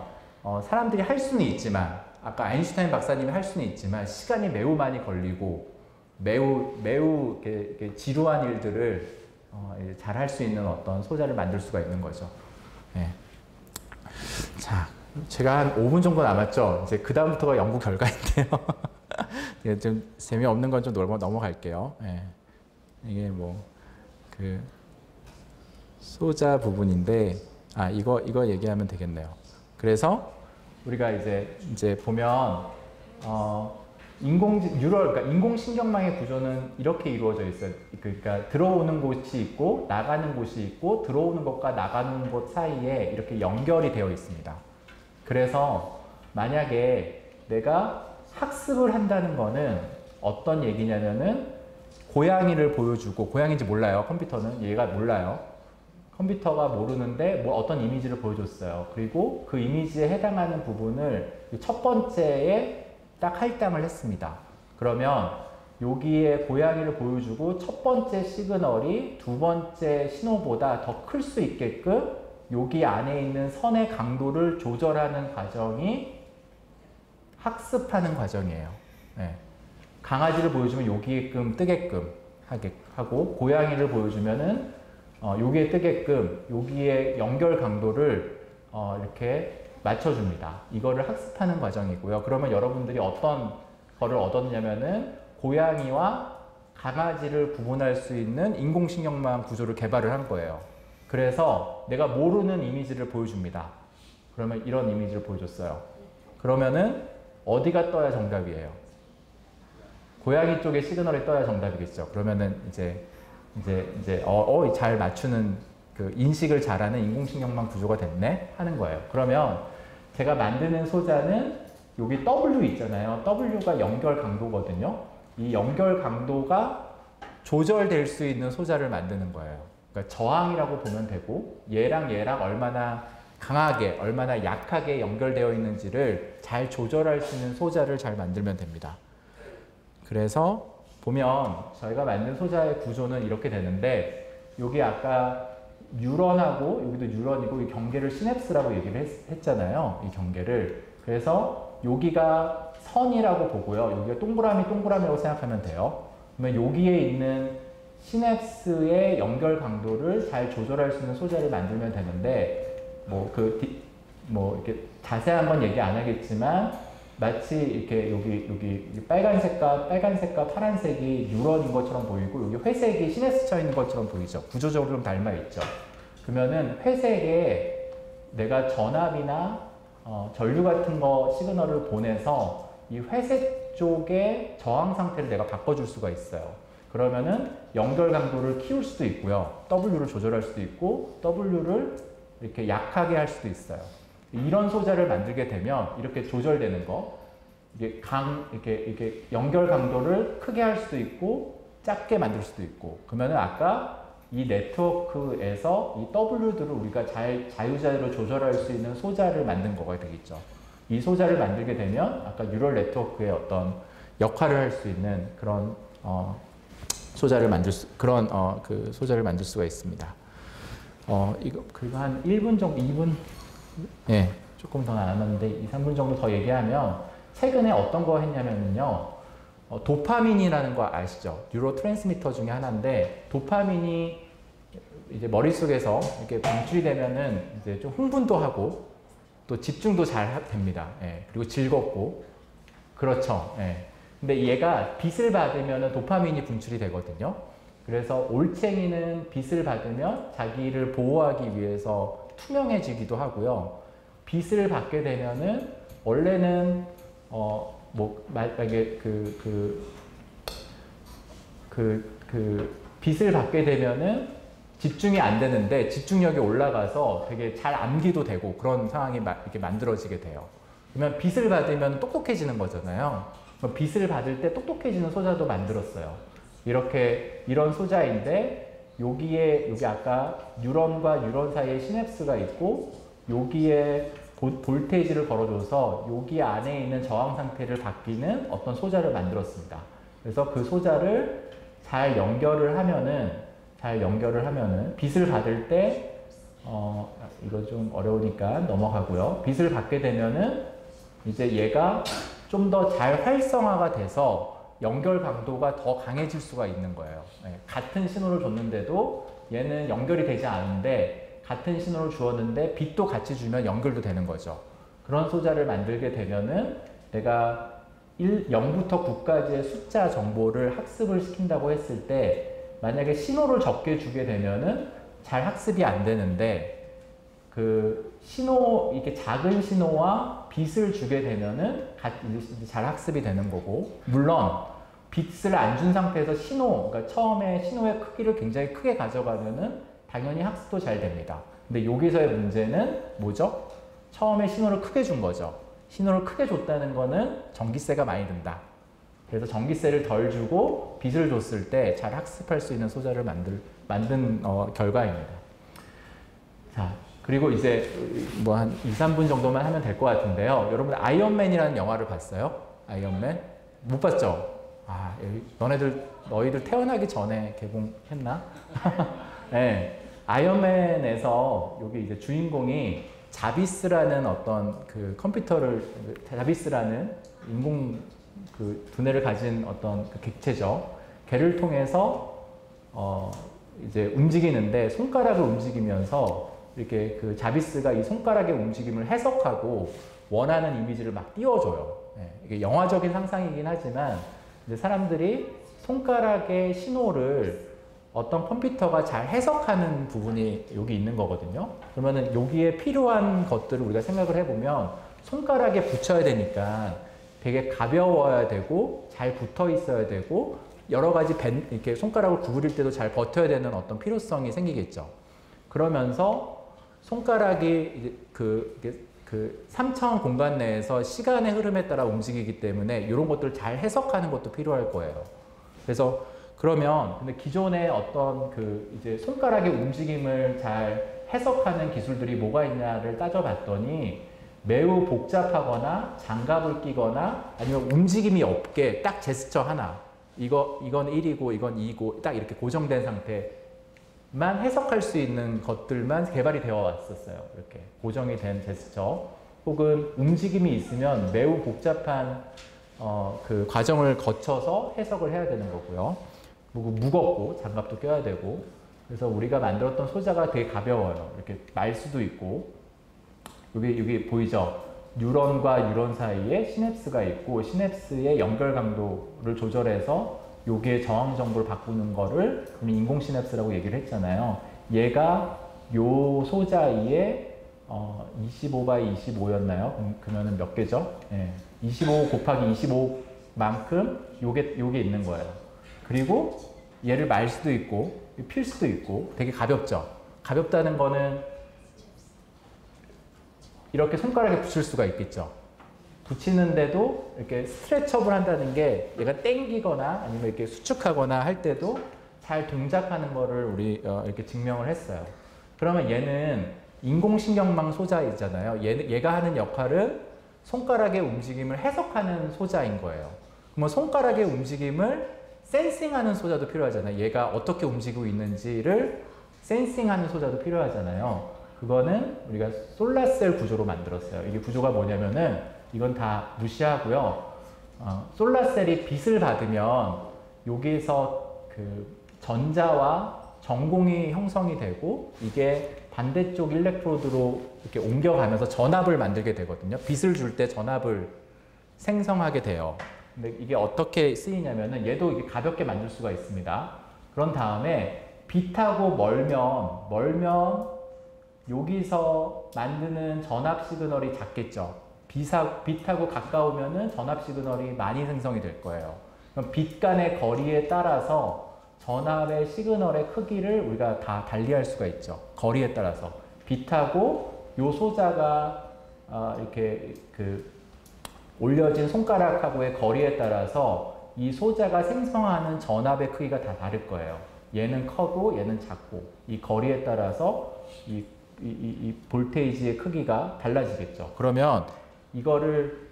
사람들이 할 수는 있지만 아까 아인슈타인 박사님이 할 수는 있지만 시간이 매우 많이 걸리고 매우 이렇게 지루한 일들을 잘 할 수 있는 어떤 소자를 만들 수가 있는 거죠. 네. 자, 제가 한 5분 정도 남았죠. 이제 그 다음부터가 연구 결과인데요. 좀 재미없는 건 좀 넘어갈게요. 네. 이게 뭐 그 소자 부분인데, 이거 얘기하면 되겠네요. 그래서 우리가 이제 보면 그러니까 인공신경망의 구조는 이렇게 이루어져 있어요. 그러니까 들어오는 곳이 있고 나가는 곳이 있고 들어오는 것과 나가는 곳 사이에 이렇게 연결이 되어 있습니다. 그래서 만약에 내가 학습을 한다는 거는 어떤 얘기냐면은 고양이를 보여주고, 고양이인지 몰라요. 컴퓨터는 얘가 몰라요. 컴퓨터가 모르는데 뭐 어떤 이미지를 보여줬어요. 그리고 그 이미지에 해당하는 부분을 첫 번째에 딱 할당을 했습니다. 그러면 여기에 고양이를 보여주고 첫 번째 시그널이 두 번째 신호보다 더 클 수 있게끔 여기 안에 있는 선의 강도를 조절하는 과정이 학습하는 과정이에요. 네. 강아지를 보여주면 여기에끔 뜨게끔 하고, 고양이를 보여주면은 여기에 뜨게끔 여기에 연결 강도를 이렇게 맞춰줍니다. 이거를 학습하는 과정이고요. 그러면 여러분들이 어떤 거를 얻었냐면은 고양이와 강아지를 구분할 수 있는 인공신경망 구조를 개발을 한 거예요. 그래서 내가 모르는 이미지를 보여줍니다. 그러면 이런 이미지를 보여줬어요. 그러면은 어디가 떠야 정답이에요? 고양이 쪽에 시그널이 떠야 정답이겠죠. 그러면은 이제 잘 맞추는 그 인식을 잘하는 인공신경망 구조가 됐네 하는 거예요. 그러면 제가 만드는 소자는 여기 W 있잖아요. W가 연결 강도거든요. 이 연결 강도가 조절될 수 있는 소자를 만드는 거예요. 그러니까 저항이라고 보면 되고, 얘랑 얼마나 강하게, 얼마나 약하게 연결되어 있는지를 잘 조절할 수 있는 소자를 잘 만들면 됩니다. 그래서 보면 저희가 만든 소자의 구조는 이렇게 되는데, 여기 아까 뉴런하고 여기도 뉴런이고 이 경계를 시냅스라고 얘기를 했잖아요. 이 경계를. 그래서 여기가 선이라고 보고요. 여기가 동그라미라고 생각하면 돼요. 그러면 여기에 있는 시냅스의 연결 강도를 잘 조절할 수 있는 소자를 만들면 되는데, 이렇게 자세한 건 얘기 안 하겠지만, 마치 이렇게 여기 빨간색과 파란색이 뉴런인 것처럼 보이고, 여기 회색이 시냅스 쳐 있는 것처럼 보이죠. 구조적으로 좀 닮아 있죠. 그러면은 회색에 내가 전압이나 전류 같은 거 시그널을 보내서 이 회색 쪽의 저항 상태를 내가 바꿔줄 수가 있어요. 그러면은 연결 강도를 키울 수도 있고요. W를 조절할 수도 있고, W를 이렇게 약하게 할 수도 있어요. 이런 소자를 만들게 되면 이렇게 조절되는 거, 이렇게 연결 강도를 크게 할 수도 있고 작게 만들 수도 있고, 그러면은 아까 이 네트워크에서 이 W들을 우리가 자유자재로 조절할 수 있는 소자를 만든 거가 되겠죠. 이 소자를 만들게 되면 아까 뉴럴 네트워크의 어떤 역할을 할 수 있는 그런 소자를 만들 수가 있습니다. 그리고 한 1분 정도, 2분, 예, 조금 더 남았는데 2, 3분 정도 더 얘기하면, 최근에 어떤 거 했냐면요, 도파민이라는 거 아시죠? 뉴로 트랜스미터 중에 하나인데, 도파민이 이제 머릿속에서 이렇게 분출이 되면은 이제 좀 흥분도 하고 또 집중도 잘 됩니다. 예, 그리고 즐겁고, 그렇죠. 예. 근데 얘가 빛을 받으면 도파민이 분출이 되거든요. 그래서 올챙이는 빛을 받으면 자기를 보호하기 위해서 투명해지기도 하고요. 빛을 받게 되면은 원래는 만약에 빛을 받게 되면은 집중이 안 되는데 집중력이 올라가서 되게 잘 암기도 되고 그런 상황이 이렇게 만들어지게 돼요. 그러면 빛을 받으면 똑똑해지는 거잖아요. 빛을 받을 때 똑똑해지는 소자도 만들었어요. 이런 소자인데 여기 아까 뉴런과 뉴런 사이에 시냅스가 있고 여기에 볼테이지를 걸어줘서 여기 안에 있는 저항 상태를 바뀌는 어떤 소자를 만들었습니다. 그래서 그 소자를 잘 연결을 하면은 빛을 받을 때 이거 좀 어려우니까 넘어가고요. 빛을 받게 되면은 이제 얘가 좀 더 잘 활성화가 돼서 연결 강도가 더 강해질 수가 있는 거예요. 네, 같은 신호를 줬는데도 얘는 연결이 되지 않은데 같은 신호를 주었는데 빛도 같이 주면 연결도 되는 거죠. 그런 소자를 만들게 되면은 내가 0부터 9까지의 숫자 정보를 학습을 시킨다고 했을 때 만약에 신호를 적게 주게 되면은 잘 학습이 안 되는데 이렇게 작은 신호와 빛을 주게 되면은 잘 학습이 되는 거고, 물론 빛을 안 준 상태에서 그러니까 처음에 신호의 크기를 굉장히 크게 가져가면은 당연히 학습도 잘 됩니다. 근데 여기서의 문제는 뭐죠? 처음에 신호를 크게 준 거죠. 신호를 크게 줬다는 거는 전기세가 많이 든다. 그래서 전기세를 덜 주고 빛을 줬을 때 잘 학습할 수 있는 소자를 만든 결과입니다. 자, 그리고 이제 뭐 한 2, 3분 정도만 하면 될 것 같은데요. 여러분 아이언맨이라는 영화를 봤어요? 아이언맨? 못 봤죠? 아, 너희들 태어나기 전에 개봉했나? 네. 아이언맨에서 여기 이제 주인공이 자비스라는 어떤 자비스라는 인공 두뇌를 가진 어떤 객체죠. 걔를 통해서 이제 움직이는데 손가락을 움직이면서 이렇게 자비스가 이 손가락의 움직임을 해석하고 원하는 이미지를 막 띄워줘요. 네, 이게 영화적인 상상이긴 하지만 이제 사람들이 손가락의 신호를 어떤 컴퓨터가 잘 해석하는 부분이 여기 있는 거거든요. 그러면은 여기에 필요한 것들을 우리가 생각을 해보면 손가락에 붙여야 되니까 되게 가벼워야 되고 잘 붙어 있어야 되고 여러 가지 이렇게 손가락을 구부릴 때도 잘 버텨야 되는 어떤 필요성이 생기겠죠. 그러면서 손가락이 그 3차원 공간 내에서 시간의 흐름에 따라 움직이기 때문에 이런 것들을 잘 해석하는 것도 필요할 거예요. 그래서 그러면 근데 기존의 어떤 이제 손가락의 움직임을 잘 해석하는 기술들이 뭐가 있냐를 따져봤더니 매우 복잡하거나 장갑을 끼거나 아니면 움직임이 없게 딱 제스처 하나 이건 1이고 이건 2고 딱 이렇게 고정된 상태만 해석할 수 있는 것들만 개발이 되어 왔었어요. 이렇게 고정이 된 제스처 혹은 움직임이 있으면 매우 복잡한 그 과정을 거쳐서 해석을 해야 되는 거고요. 무겁고 장갑도 껴야 되고 그래서 우리가 만들었던 소자가 되게 가벼워요. 이렇게 말 수도 있고 여기 보이죠? 뉴런과 뉴런 사이에 시냅스가 있고 시냅스의 연결 강도를 조절해서 여기에 저항 정보를 바꾸는 거를 인공 시냅스라고 얘기를 했잖아요. 얘가 요 소자에 25/25였나요? 그러면은 몇 개죠? 네. 25 곱하기 25만큼 요게 있는 거예요. 그리고 얘를 말 수도 있고 필 수도 있고 되게 가볍죠. 가볍다는 거는 이렇게 손가락에 붙일 수가 있겠죠. 붙이는데도 이렇게 스트레처블 한다는 게 얘가 땡기거나 아니면 이렇게 수축하거나 할 때도 잘 동작하는 거를 우리 이렇게 증명을 했어요. 그러면 얘는 인공신경망 소자이잖아요. 얘가 하는 역할은 손가락의 움직임을 해석하는 소자인 거예요. 그러면 손가락의 움직임을 센싱하는 소자도 필요하잖아요. 얘가 어떻게 움직이고 있는지를 센싱하는 소자도 필요하잖아요. 그거는 우리가 솔라셀 구조로 만들었어요. 이게 구조가 뭐냐면은 이건 다 무시하고요. 솔라셀이 빛을 받으면 여기에서 전자와 전공이 형성이 되고 이게 반대쪽 일렉트로드로 이렇게 옮겨가면서 전압을 만들게 되거든요. 빛을 줄 때 전압을 생성하게 돼요. 근데 이게 어떻게 쓰이냐면은 얘도 이게 가볍게 만들 수가 있습니다. 그런 다음에 빛하고 멀면 여기서 만드는 전압 시그널이 작겠죠. 빛하고 가까우면은 전압 시그널이 많이 생성이 될 거예요. 그럼 빛 간의 거리에 따라서 전압의 시그널의 크기를 우리가 다 달리할 수가 있죠. 거리에 따라서. 빛하고 요 소자가 이렇게 올려진 손가락하고의 거리에 따라서 이 소자가 생성하는 전압의 크기가 다 다를 거예요. 얘는 커고 얘는 작고 이 거리에 따라서 이 볼테이지의 크기가 달라지겠죠. 그러면 이거를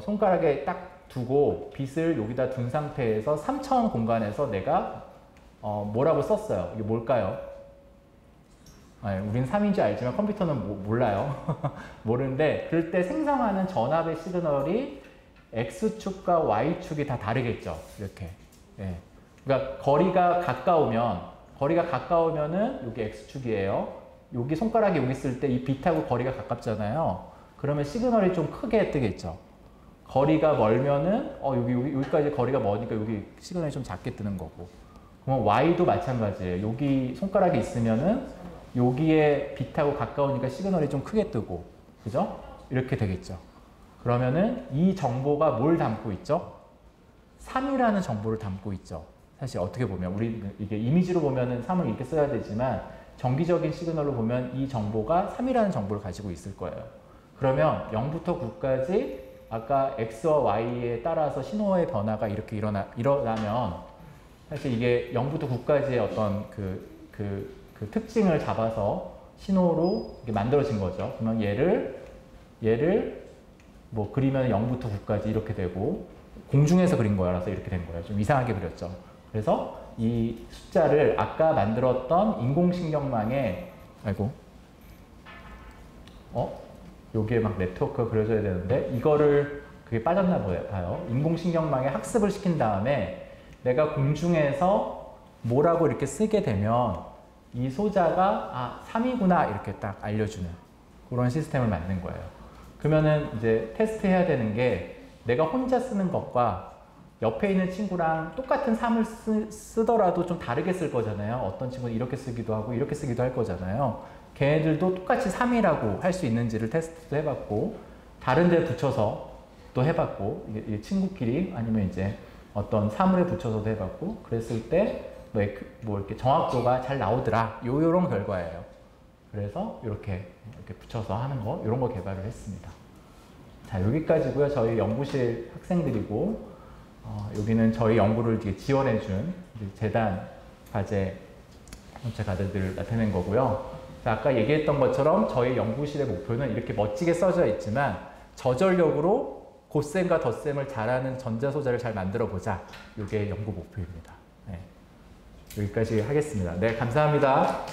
손가락에 딱 두고 빛을 여기다 둔 상태에서 3차원 공간에서 내가 뭐라고 썼어요. 이게 뭘까요? 우린 3인지 알지만 컴퓨터는 몰라요. 모르는데 그럴 때 생성하는 전압의 시그널이 X축과 Y축이 다 다르겠죠. 이렇게. 예. 그러니까 거리가 가까우면은 여기 X축이에요. 여기 손가락이 여기 있을 때 이 빛하고 거리가 가깝잖아요. 그러면 시그널이 좀 크게 뜨겠죠. 거리가 멀면은 여기까지 거리가 머니까 여기 시그널이 좀 작게 뜨는 거고. 그럼 Y도 마찬가지예요. 여기 손가락이 있으면은 여기에 빛하고 가까우니까 시그널이 좀 크게 뜨고, 그죠? 이렇게 되겠죠. 그러면은 이 정보가 뭘 담고 있죠? 3이라는 정보를 담고 있죠. 사실 어떻게 보면 우리 이게 이미지로 보면은 3을 이렇게 써야 되지만 정기적인 시그널로 보면 이 정보가 3이라는 정보를 가지고 있을 거예요. 그러면 0부터 9까지 아까 X와 Y에 따라서 신호의 변화가 이렇게 일어나면 사실 이게 0부터 9까지의 어떤 그 특징을 잡아서 신호로 이렇게 만들어진 거죠. 그러면 얘를 뭐 그리면 0부터 9까지 이렇게 되고 공중에서 그린 거라서 이렇게 된 거예요. 좀 이상하게 그렸죠. 그래서 이 숫자를 아까 만들었던 인공신경망에 여기에 막 네트워크가 그려져야 되는데 이거를 그게 빠졌나 봐요. 인공신경망에 학습을 시킨 다음에 내가 공중에서 뭐라고 이렇게 쓰게 되면 이 소자가 3이구나 이렇게 딱 알려주는 그런 시스템을 만든 거예요. 그러면은 이제 테스트 해야 되는 게 내가 혼자 쓰는 것과 옆에 있는 친구랑 똑같은 3을 쓰더라도 좀 다르게 쓸 거잖아요. 어떤 친구는 이렇게 쓰기도 하고 이렇게 쓰기도 할 거잖아요. 걔네들도 똑같이 3이라고 할 수 있는지를 테스트도 해봤고 다른 데 붙여서 또 해봤고 이게 친구끼리 아니면 이제 어떤 사물에 붙여서도 해봤고 그랬을 때 뭐 이렇게 정확도가 잘 나오더라. 요런 결과예요. 그래서 이렇게 붙여서 하는 거 이런 거 개발을 했습니다. 자, 여기까지고요. 저희 연구실 학생들이고 여기는 저희 연구를 지원해준 재단 과제 전체 과제들을 나타낸 거고요. 자, 아까 얘기했던 것처럼 저희 연구실의 목표는 이렇게 멋지게 써져 있지만 저전력으로 곱셈과 덧셈을 잘하는 전자소자를 잘 만들어 보자. 이게 연구 목표입니다. 네. 여기까지 하겠습니다. 네, 감사합니다.